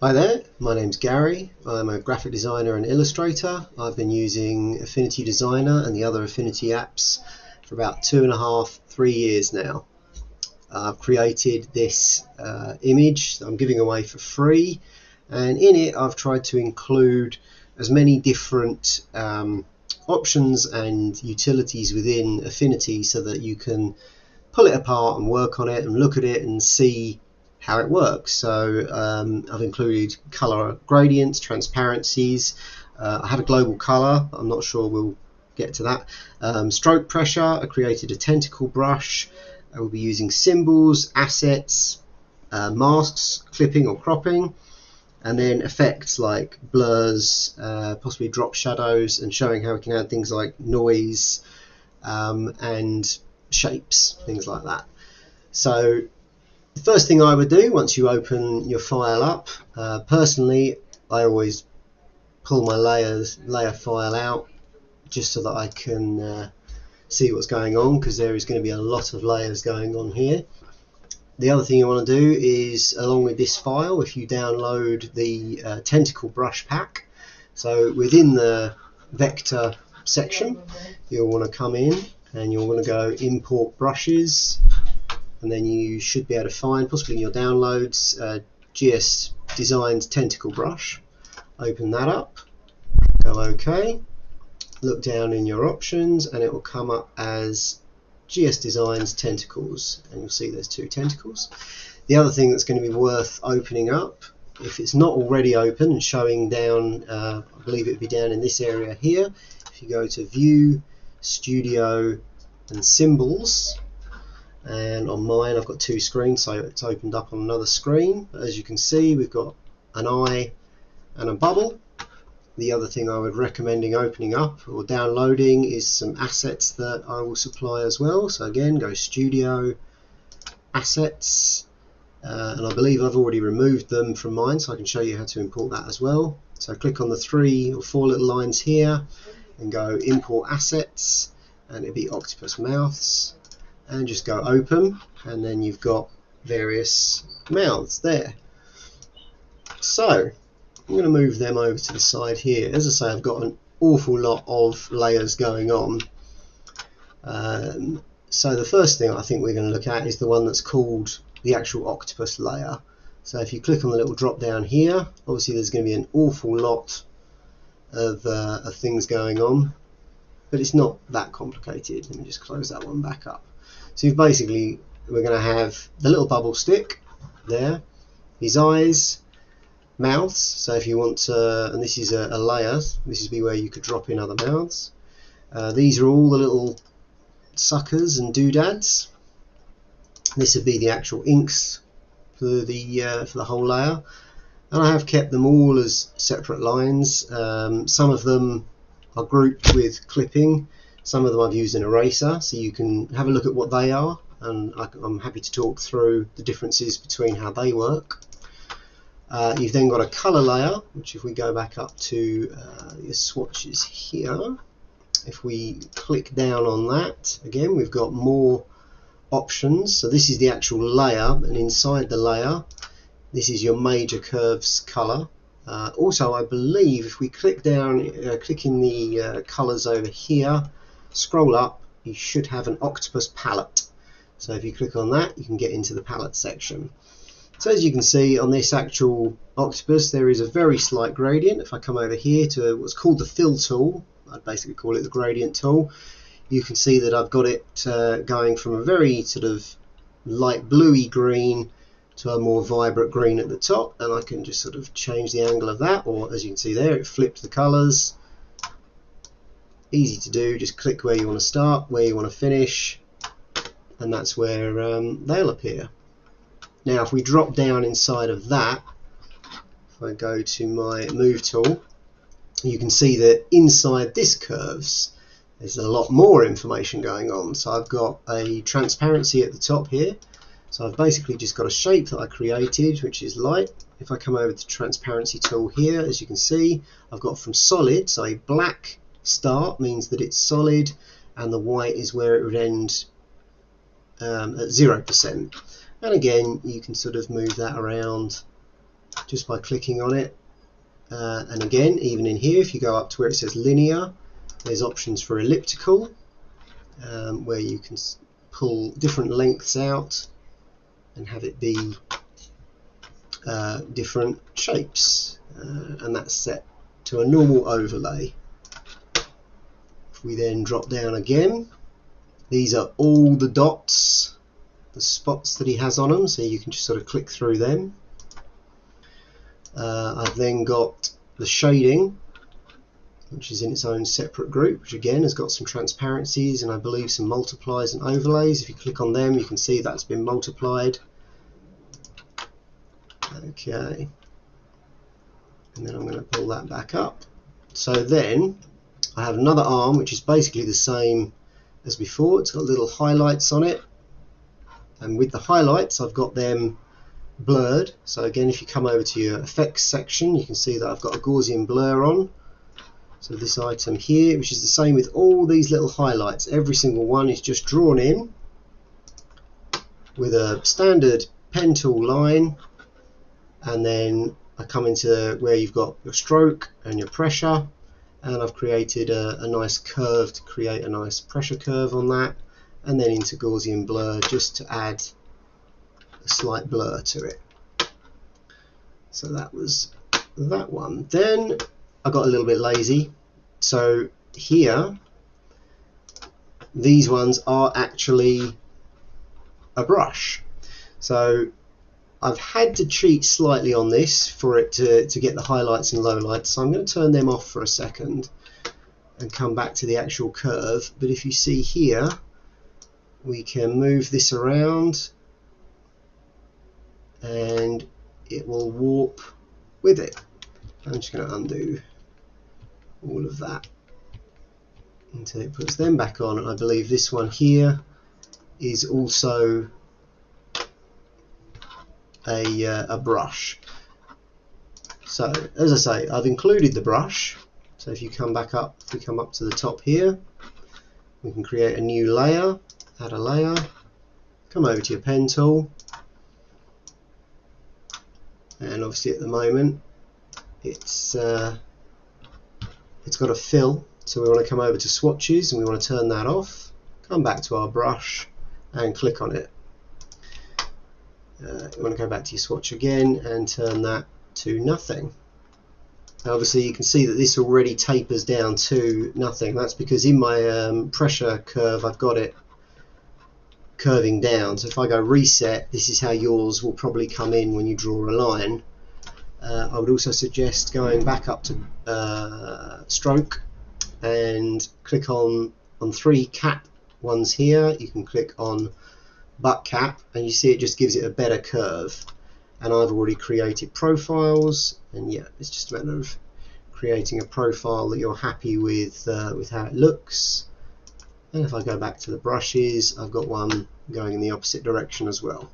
Hi there, my name's Gary. I'm a graphic designer and illustrator. I've been using Affinity Designer and the other Affinity apps for about 2.5, 3 years now. I've created this image that I'm giving away for free, and in it I've tried to include as many different options and utilities within Affinity so that you can pull it apart and work on it and look at it and see how it works. So I've included color gradients, transparencies. I had a global color, but I'm not sure we'll get to that. Stroke pressure, I created a tentacle brush. I will be using symbols, assets, masks, clipping or cropping, and then effects like blurs, possibly drop shadows, and showing how we can add things like noise and shapes, things like that. So the first thing I would do once you open your file up, personally I always pull my layer file out just so that I can see what's going on, because there is going to be a lot of layers going on here. The other thing you want to do is, along with this file, if you download the tentacle brush pack, so within the vector section you'll want to come in and you'll want to go import brushes, and then you should be able to find, possibly in your downloads, GS Designed Tentacle Brush. Open that up, go OK, look down in your options and it will come up as GS Design's Tentacles, and you'll see there's 2 tentacles. The other thing that's going to be worth opening up, if it's not already open and showing down, I believe it would be down in this area here, if you go to View, Studio and Symbols, and on mine I've got 2 screens, so it's opened up on another screen. But as you can see, we've got an eye and a bubble. The other thing I would recommend opening up or downloading is some assets that I will supply as well. So again, go Studio, Assets, and I believe I've already removed them from mine, so I can show you how to import that as well. So click on the 3 or 4 little lines here and go Import Assets, and it'll be octopus mouths, and just go Open, and then you've got various mouths there. So I'm going to move them over to the side here. As I say, I've got an awful lot of layers going on. So the first thing I think we're going to look at is the one that's called the actual octopus layer. So if you click on the little drop down here, obviously there's going to be an awful lot of things going on, but it's not that complicated. Let me just close that one back up. So basically we're going to have the little bubble stick there, his eyes, mouths. So if you want to, and this is a layer, this would be where you could drop in other mouths. These are all the little suckers and doodads. This would be the actual inks for the whole layer, and I have kept them all as separate lines. Some of them are grouped with clipping, some of them I've used an eraser, so you can have a look at what they are, and I'm happy to talk through the differences between how they work. You've then got a colour layer, which if we go back up to your swatches here, if we click down on that, again we've got more options. So this is the actual layer, and inside the layer this is your major curves colour. Also I believe if we click down, click in the colours over here, scroll up, you should have an octopus palette. So if you click on that, you can get into the palette section. So as you can see on this actual octopus, there is a very slight gradient. If I come over here to what's called the fill tool, I'd basically call it the gradient tool, you can see that I've got it going from a very sort of light bluey green to a more vibrant green at the top, and I can just sort of change the angle of that, or as you can see there, it flipped the colours. Easy to do, just click where you want to start, where you want to finish, and that's where they'll appear. Now if we drop down inside of that, if I go to my move tool, you can see that inside this curves there's a lot more information going on. So I've got a transparency at the top here, so I've basically just got a shape that I created which is light. If I come over to the transparency tool here, as you can see, I've got from solid, so a black start means that it's solid, and the white is where it would end at 0%. And again, you can sort of move that around just by clicking on it. And again, even in here, if you go up to where it says linear, there's options for elliptical, where you can pull different lengths out and have it be different shapes, and that's set to a normal overlay. If we then drop down again, these are all the dots, the spots that he has on them, so you can just sort of click through them. I've then got the shading, which is in its own separate group, which again has got some transparencies and I believe some multiplies and overlays. If you click on them, you can see that's been multiplied. Okay, and then I'm going to pull that back up. So then I have another arm which is basically the same as before. It's got little highlights on it, and with the highlights I've got them blurred. So again, if you come over to your effects section, you can see that I've got a Gaussian blur on. So this item here, which is the same with all these little highlights, every single one is just drawn in with a standard pen tool line, and then I come into where you've got your stroke and your pressure, and I've created a nice curve to create a nice pressure curve on that, and then into Gaussian blur just to add a slight blur to it. So that was that one. Then I got a little bit lazy, so here these ones are actually a brush. So I've had to cheat slightly on this for it to get the highlights and lowlights, so I'm going to turn them off for a second and come back to the actual curve. But if you see here, we can move this around and it will warp with it. I'm just going to undo all of that until it puts them back on, and I believe this one here is also a brush. So as I say, I've included the brush. So if you come back up, if we come up to the top here, we can create a new layer, add a layer, come over to your pen tool, and obviously at the moment it's got a fill, so we want to come over to swatches and we want to turn that off, come back to our brush and click on it. You want to go back to your swatch again and turn that to nothing. Now obviously you can see that this already tapers down to nothing. That's because in my pressure curve I've got it curving down. So if I go reset, this is how yours will probably come in when you draw a line. I would also suggest going back up to stroke and click on 3 cap ones here. You can click on butt cap and you see it just gives it a better curve, and I've already created profiles, and yeah, it's just a matter of creating a profile that you're happy with how it looks. And if I go back to the brushes, I've got one going in the opposite direction as well.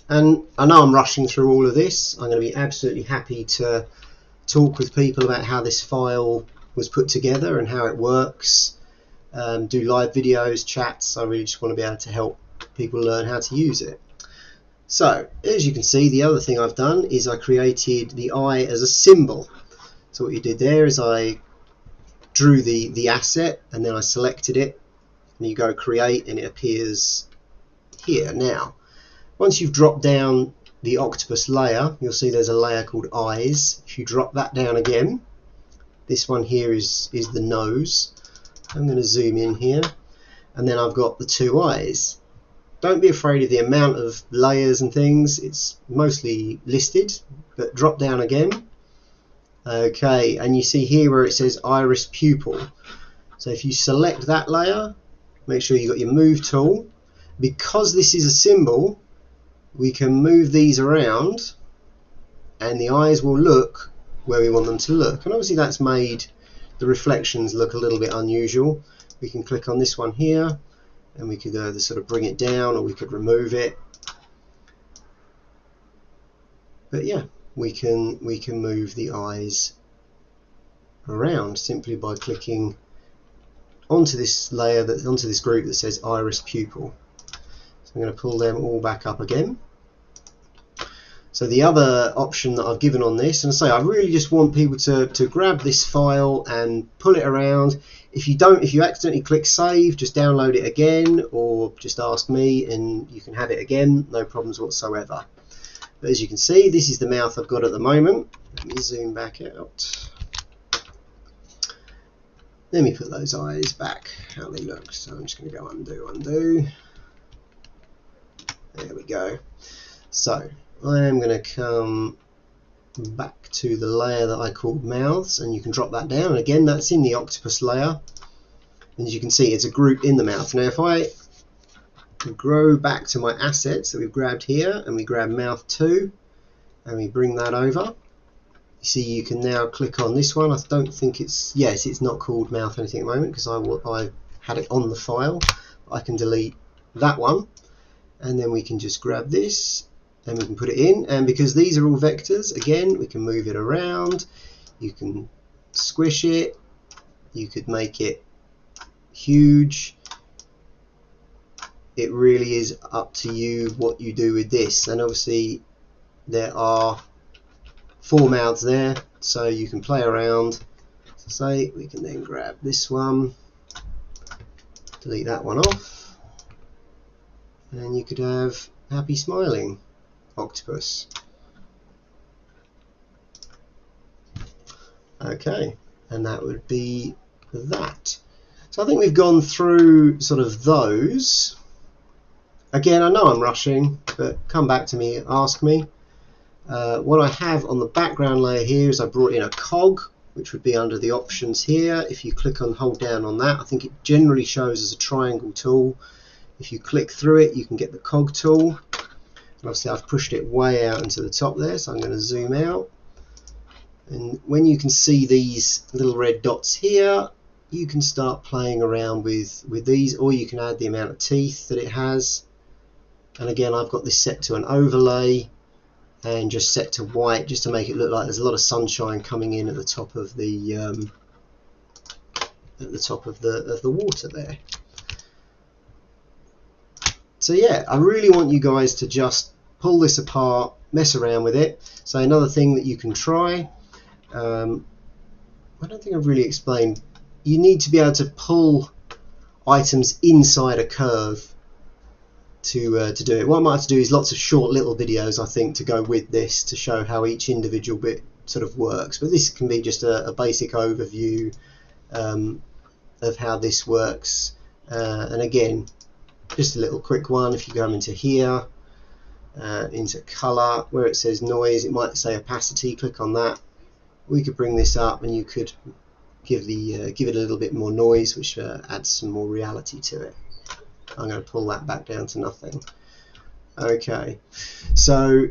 And I know I'm rushing through all of this. I'm going to be absolutely happy to talk with people about how this file was put together and how it works. Do live videos, chats. I really just want to be able to help people learn how to use it. So as you can see, the other thing I've done is I created the eye as a symbol. So what you did there is I drew the asset and then I selected it, and you go create and it appears here. Now once you've dropped down the octopus layer, you'll see there's a layer called eyes. If you drop that down again, this one here is the nose. I'm going to zoom in here, and then I've got the 2 eyes. Don't be afraid of the amount of layers and things, it's mostly listed, but drop down again. Okay, and you see here where it says iris pupil. So if you select that layer, make sure you've got your move tool. Because this is a symbol, we can move these around and the eyes will look where we want them to look. And obviously that's made the reflections look a little bit unusual. We can click on this one here and we could either sort of bring it down or we could remove it. But yeah, we can move the eyes around simply by clicking onto this layer, onto this group that says iris pupil. So I'm going to pull them all back up again. So the other option that I've given on this, and I say I really just want people to grab this file and pull it around. If you accidentally click save, just download it again, or just ask me and you can have it again, no problems whatsoever. But as you can see, this is the mouth I've got at the moment. Let me zoom back out. Let me put those eyes back, how they look. So I'm just going to go undo. There we go. So I am going to come back to the layer that I called mouths, and you can drop that down. And again, that's in the octopus layer. And as you can see, it's a group in the mouth. Now if I grow back to my assets that we've grabbed here, and we grab mouth 2 and we bring that over, you see you can now click on this one. I don't think it's, yes, it's not called mouth anything at the moment because I had it on the file. I can delete that one, and then we can just grab this and we can put it in, and because these are all vectors, again, we can move it around, you can squish it, you could make it huge. It really is up to you what you do with this. And obviously there are 4 mouths there, so you can play around. So say we can then grab this one, delete that one off, and you could have happy smiling octopus. Okay, and that would be that. So I think we've gone through sort of those. Again, I know I'm rushing, but come back to me, ask me. What I have on the background layer here is I brought in a cog, which would be under the options here. If you click on, hold down on that, I think it generally shows as a triangle tool. If you click through it, you can get the cog tool. And obviously I've pushed it way out into the top there, so I'm going to zoom out. And when you can see these little red dots here, you can start playing around with these, or you can add the amount of teeth that it has. And again, I've got this set to an overlay and just set to white, just to make it look like there's a lot of sunshine coming in at the top of the water there. So yeah, I really want you guys to just pull this apart, mess around with it. So another thing that you can try, I don't think I've really explained, you need to be able to pull items inside a curve to do it. What I might have to do is lots of short little videos, I think, to go with this to show how each individual bit sort of works. But this can be just a basic overview of how this works. And again, just a little quick one. If you go into here, into color, where it says noise, it might say opacity. Click on that. We could bring this up, and you could give it a little bit more noise, which adds some more reality to it. I'm going to pull that back down to nothing. Okay, so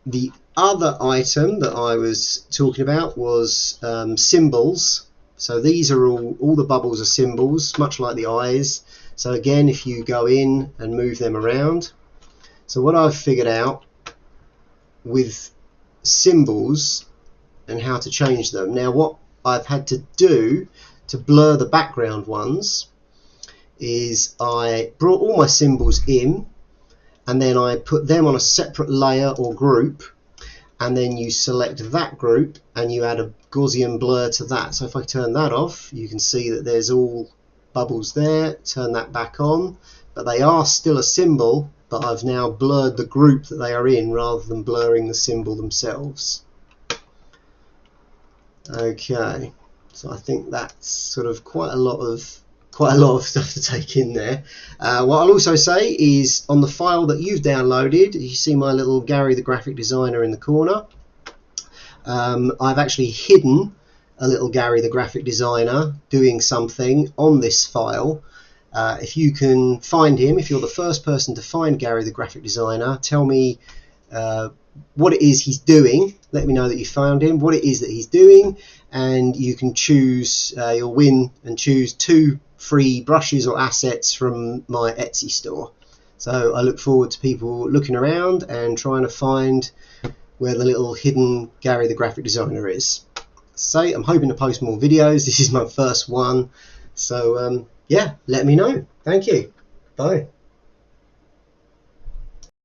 the other item that I was talking about was symbols. So these are all the bubbles are symbols, much like the eyes. So again, if you go in and move them around, so what I've figured out with symbols and how to change them. Now what I've had to do to blur the background ones is I brought all my symbols in, and then I put them on a separate layer or group, and then you select that group and you add a Gaussian blur to that. So if I turn that off, you can see that there's all bubbles there. Turn that back on, but they are still a symbol, but I've now blurred the group that they are in rather than blurring the symbol themselves. Okay, so I think that's sort of quite a lot of stuff to take in there. What I'll also say is on the file that you've downloaded, you see my little Gary the graphic designer in the corner. I've actually hidden a little Gary the graphic designer doing something on this file. If you can find him, if you're the first person to find Gary the graphic designer, tell me what it is he's doing. Let me know that you found him, what it is that he's doing, and you can choose, you'll win and choose 2 free brushes or assets from my Etsy store. So I look forward to people looking around and trying to find where the little hidden Gary the graphic designer is. So I'm hoping to post more videos. This is my first one, so yeah, let me know. Thank you. Bye.